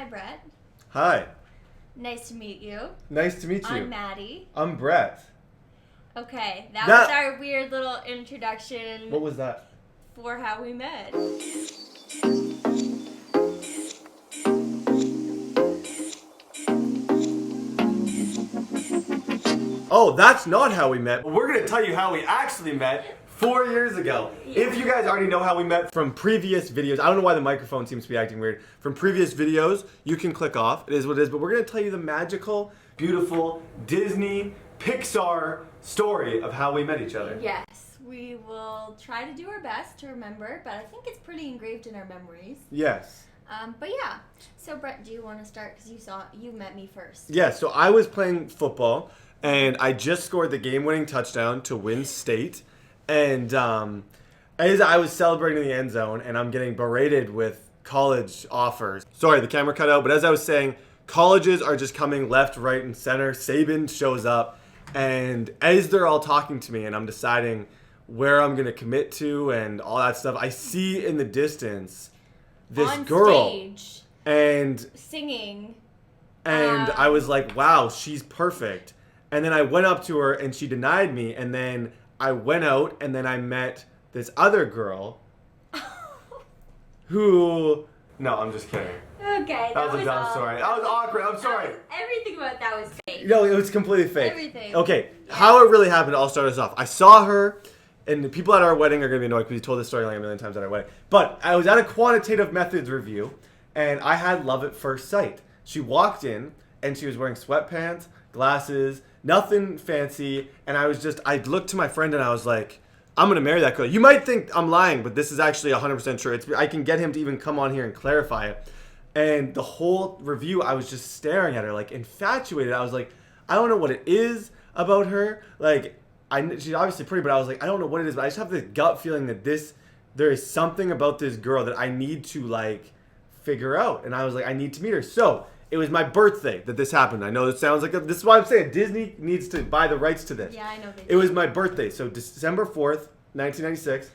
Hi, Brett. Hi. Nice to meet you. Nice to meet you. I'm Maddie. I'm Brett. Okay, that was our weird little introduction. What was that? For how we met. Oh, that's not how we met. We're going to tell you how we actually met 4 years ago. Yeah. If you guys already know how we met from previous videos, I don't know why the microphone seems to be acting weird. From previous videos, you can click off. It is what it is. But we're going to tell you the magical, beautiful Disney Pixar story of how we met each other. Yes, we will try to do our best to remember, but I think it's pretty engraved in our memories. Yes. But yeah. So Brett, do you want to start? Because you met me first. Yeah, so I was playing football, and I just scored the game-winning touchdown to win state. And as I was celebrating in the end zone, and I'm getting berated with college offers. Sorry, the camera cut out, but as I was saying, colleges are just coming left, right, and center. Saban shows up, and as they're all talking to me, and I'm deciding where I'm going to commit to and all that stuff, I see in the distance this On girl. stage, and singing. I was like, wow, she's perfect. And then I went up to her, and she denied me, and then I went out, and then I met this other girl who... No, I'm just kidding. Okay, That was a dumb story. That was awkward. I'm sorry. Everything about that was fake. No, it was completely fake. Everything. Okay, Yeah. how it really happened, I'll start us off. I saw her, and the people at our wedding are going to be annoyed because we told this story like a million times at our wedding. But I was at a quantitative methods review, and I had love at first sight. She walked in, and she was wearing sweatpants, glasses, nothing fancy, and I looked to my friend, and I was like, I'm going to marry that girl. You might think I'm lying, but this is actually 100% true. I can get him to even come on here and clarify it. And the whole review, I was just staring at her, like, infatuated. I was like, I don't know what it is about her. Like, she's obviously pretty, but I was like, I don't know what it is, but I just have this gut feeling that there is something about this girl that I need to, like, figure out. And I was like, I need to meet her. So, it was my birthday that this happened. I know it sounds like this is why I'm saying Disney needs to buy the rights to this. Yeah, I know they It was my birthday, so December 4th, 1996,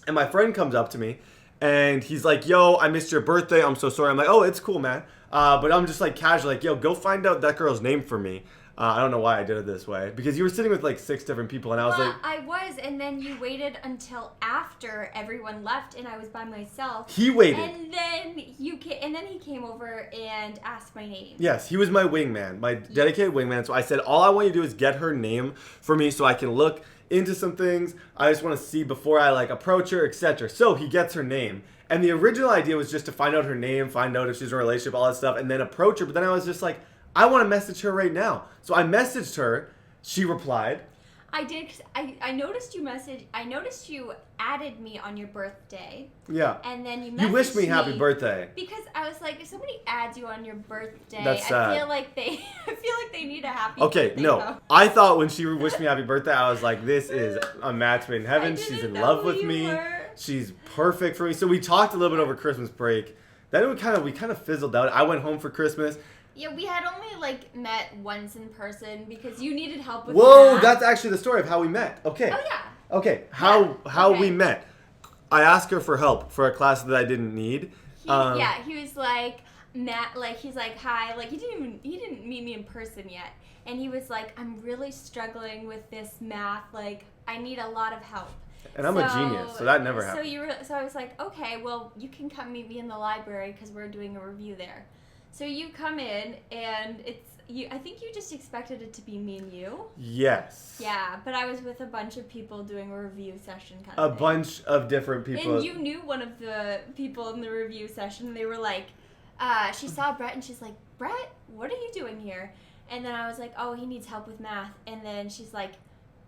and my friend comes up to me, and he's like, yo, I missed your birthday, I'm so sorry. I'm like, oh, it's cool, man. But I'm just like casual, like, yo, go find out that girl's name for me. I don't know why I did it this way, because you were sitting with like 6 different people, and I was like... I was, and then you waited until after everyone left, and I was by myself. He waited. And then he came over and asked my name. Yes, he was my wingman, my dedicated wingman. So I said, all I want you to do is get her name for me so I can look into some things. I just want to see before I like approach her, etc. So he gets her name. And the original idea was just to find out her name, find out if she's in a relationship, all that stuff, and then approach her. But then I was just like, I want to message her right now. So I messaged her. She replied. I did. I noticed I noticed you added me on your birthday. Yeah. And then you wished me happy birthday. Because I was like, if somebody adds you on your birthday, That's sad. I feel like they need a happy Okay, birthday. no. though. I thought when she wished me happy birthday, I was like, this is a match made in heaven. I She's didn't in know love who with you me. were. She's perfect for me. So we talked a little bit over Christmas break. Then we kind of fizzled out. I went home for Christmas. Yeah, we had only like met once in person because you needed help with Whoa, math. that's actually the story of how we met. Okay. Oh yeah. Okay, how okay. we met. I asked her for help for a class that I didn't need. He was like Matt, like he's like, hi, like he didn't meet me in person yet, and he was like, I'm really struggling with this math, like I need a lot of help. And I'm a genius, so that never happened. So I was like, okay, well you can come meet me in the library because we're doing a review there. So you come in and I think you just expected it to be me and you. Yes. Yeah, but I was with a bunch of people doing a review session kind of of thing. thing. Bunch of different people. And you knew one of the people in the review session. They were like, she saw Brett and she's like, Brett, what are you doing here? And then I was like, oh, he needs help with math. And then she's like,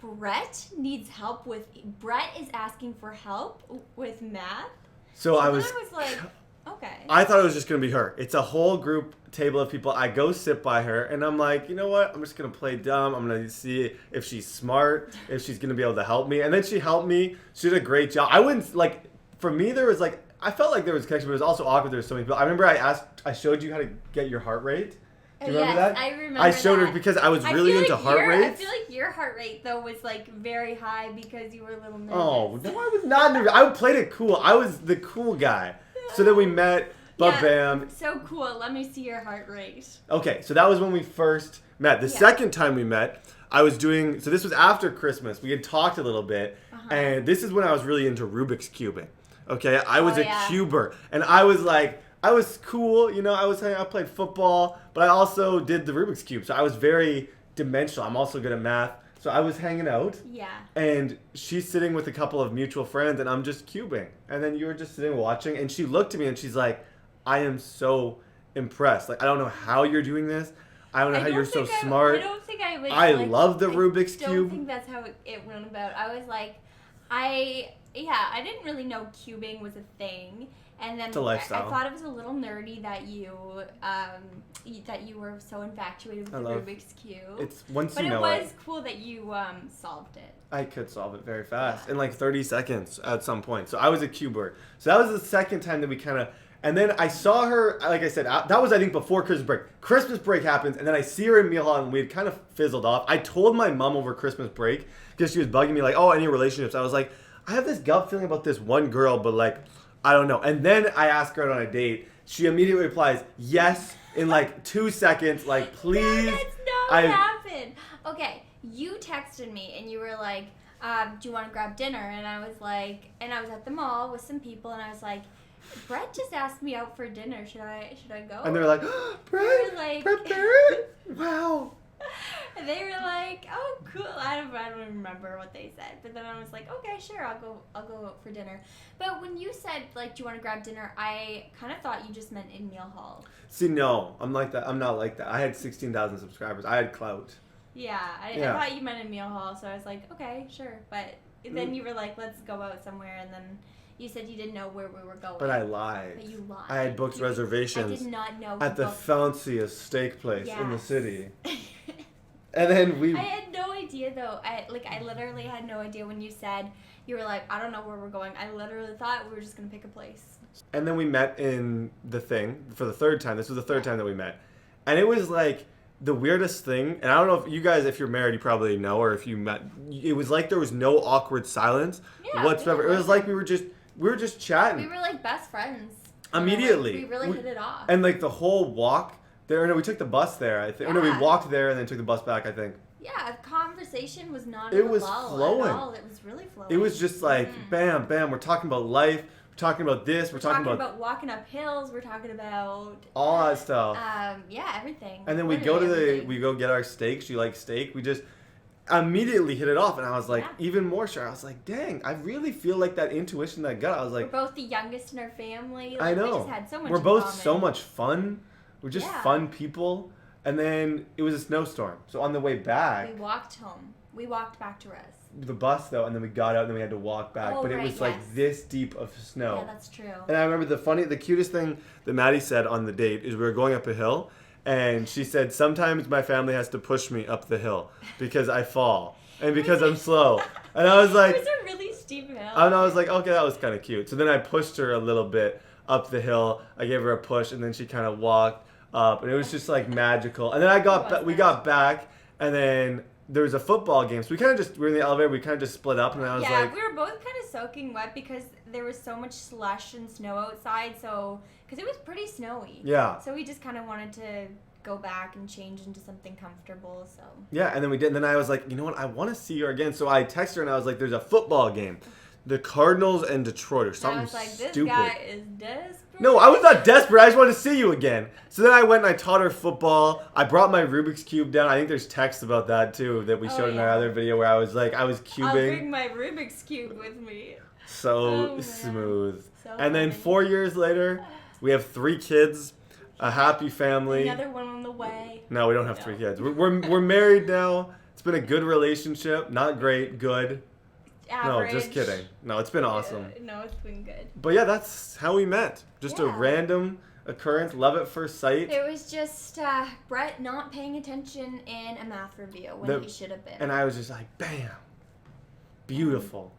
Brett is asking for help with math? So I then was... I was like, okay. I thought it was just going to be her. It's a whole group table of people. I go sit by her, and I'm like, you know what? I'm just going to play dumb. I'm going to see if she's smart, if she's going to be able to help me. And then she helped me. She did a great job. I wouldn't, like, for me, there was, like, I felt like there was connection, but it was also awkward. There were so many people. I remember I showed you how to get your heart rate. Do you remember that? I remember I showed that. her because I was really into heart rates. I feel like your heart rate, though, was, like, very high because you were a little nervous. Oh, no, I was not nervous. I played it cool. I was the cool guy. So then we met, But Yeah. bam. So cool. Let me see your heart rate. Okay, so that was when we first met. The Yeah. second time we met, I was doing, so this was after Christmas. We had talked a little bit, and this is when I was really into Rubik's Cubing. Okay, I was a cuber, and I was like, I was cool, you know, I played football, but I also did the Rubik's Cube, so I was very dimensional. I'm also good at math. So I was hanging out, Yeah. and she's sitting with a couple of mutual friends, and I'm just cubing. And then you were just sitting watching, and she looked at me, and she's like, I am so impressed. Like, I don't know how you're doing this. I don't know how you're so smart. I don't think I was. I love the Rubik's I Cube. don't think that's how it went about. I was like, I didn't really know cubing was a thing, and then It's a lifestyle. I thought it was a little nerdy that you were so infatuated with the Rubik's Cube. It's once but you know it was cool that you solved it. I could solve it very fast in like 30 seconds at some point. So I was a cuber. So that was the second time that we kind of. And then I saw her, like I said, that was, I think, before Christmas break. Christmas break happens, and then I see her in meal hall, and we had kind of fizzled off. I told my mom over Christmas break, because she was bugging me, like, oh, any relationships? I was like, I have this gut feeling about this one girl, but, like, I don't know. And then I asked her out on a date. She immediately replies, yes, in, like, 2 seconds. Like, please. No, that's not what happened. Okay, you texted me, and you were like, do you want to grab dinner? And I was like, and I was at the mall with some people, and I was like, Brett just asked me out for dinner. Should I go? And they were like, oh, Brett, like, Brett Barrett? Wow. And they were like, oh, cool. I don't even remember what they said. But then I was like, okay, sure, I'll go out for dinner. But when you said, like, do you want to grab dinner, I kind of thought you just meant in meal hall. See, no, I'm like that. I'm not like that. I had 16,000 subscribers. I had clout. Yeah, I thought you meant in meal hall. So I was like, okay, sure. But then you were like, let's go out somewhere. And then you said you didn't know where we were going. But I lied. But you lied. I had booked reservations. I did not know. At the fanciest steak place in the Yes. city. And then I had no idea though. I literally had no idea when you said you were like, I don't know where we're going. I literally thought we were just gonna pick a place. And then we met in the thing for the third time. This was the third time that we met. And it was like the weirdest thing. And I don't know if you guys, if you're married, you probably know, or if you met, it was like there was no awkward silence whatsoever. It was like we were just chatting. We were like best friends. Immediately. We really hit it off. And like the whole walk there, no, we took the bus there, I think. Yeah. Or no, we walked there and then took the bus back, I think. Yeah, conversation was not it was lull flowing. at all. It was really flowing. It was just like bam, bam. We're talking about life. We're talking about this. We're talking about walking up hills. We're talking about all that stuff. Yeah, everything. And then we go get our steak. She likes steak. We just immediately hit it off, and I was like, even more sure. I was like, dang, I really feel like that intuition, that gut. I was like, we're both the youngest in our family. Like, I know. We just had so much. We're both so much fun. We're just fun people. And then it was a snowstorm. So on the way back, we walked home. We walked back to Rez. The bus though, and then we got out, and then we had to walk back. But it was like this deep of snow. Yeah, that's true. And I remember the cutest thing that Maddie said on the date is we were going up a hill, and she said, sometimes my family has to push me up the hill because I fall and because I'm slow. And I was like, it was a really steep hill. And I was like, okay, that was kind of cute. So then I pushed her a little bit up the hill. I gave her a push, and then she kind of walked up, and it was just like magical. And then we got back, and then there was a football game. So we were in the elevator. We kind of just split up, and I was like, we were both kind of soaking wet because there was so much slush and snow outside. So because it was pretty snowy. Yeah. So we just kind of wanted to go back and change into something comfortable. So yeah, and then we did. And then I was like, you know what? I want to see her again. So I texted her, and I was like, there's a football game. The Cardinals and Detroit or something stupid. I was like, this guy is desperate. No, I was not desperate. I just wanted to see you again. So then I went and I taught her football. I brought my Rubik's Cube down. I think there's text about that too that we showed in our other video where I was cubing. I'll bring my Rubik's Cube with me. So smooth. And then 4 years later, we have 3 kids, a happy family. Another one on the way. No, we don't have 3 kids. We're married now. It's been a good relationship. Not great, good. Average. No, just kidding. No, it's been awesome. No, it's been good. But yeah, that's how we met. Just a random occurrence, love at first sight. It was just Brett not paying attention in a math review when he should have been. And I was just like, bam, beautiful.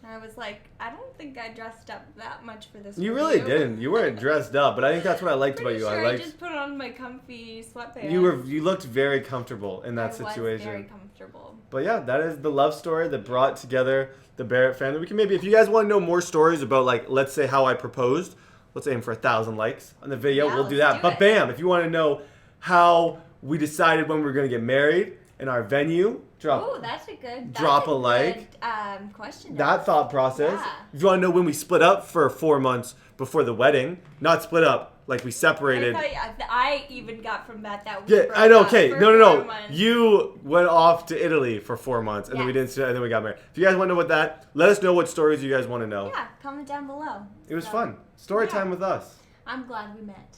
I was like, I don't think I dressed up that much for this You review. really didn't. You weren't dressed up, but I think that's what I liked about you. Sure, I just put on my comfy sweatpants. You looked very comfortable in that situation. I was very comfortable. But yeah, that is the love story that brought together the Barrett family. We can maybe, if you guys want to know more stories about, like, let's say how I proposed, Let's aim for 1,000 likes on the video. Yeah, We'll do let's that. do But it. bam, if you want to know how we decided when we were going to get married in our venue, Oh, that's a good. drop that's a like. Good, question. That thought process. Yeah. If you want to know when we split up for 4 months before the wedding, not split up, like we separated. I even got from that we Yeah, broke I know. up Okay, for no. 4 months. You went off to Italy for 4 months, and then we Yes. didn't. And then we got married. If you guys want to know what that, let us know what stories you guys want to know. Yeah, comment down below. It was So, fun. Story yeah. time with us. I'm glad we met.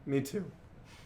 Me too.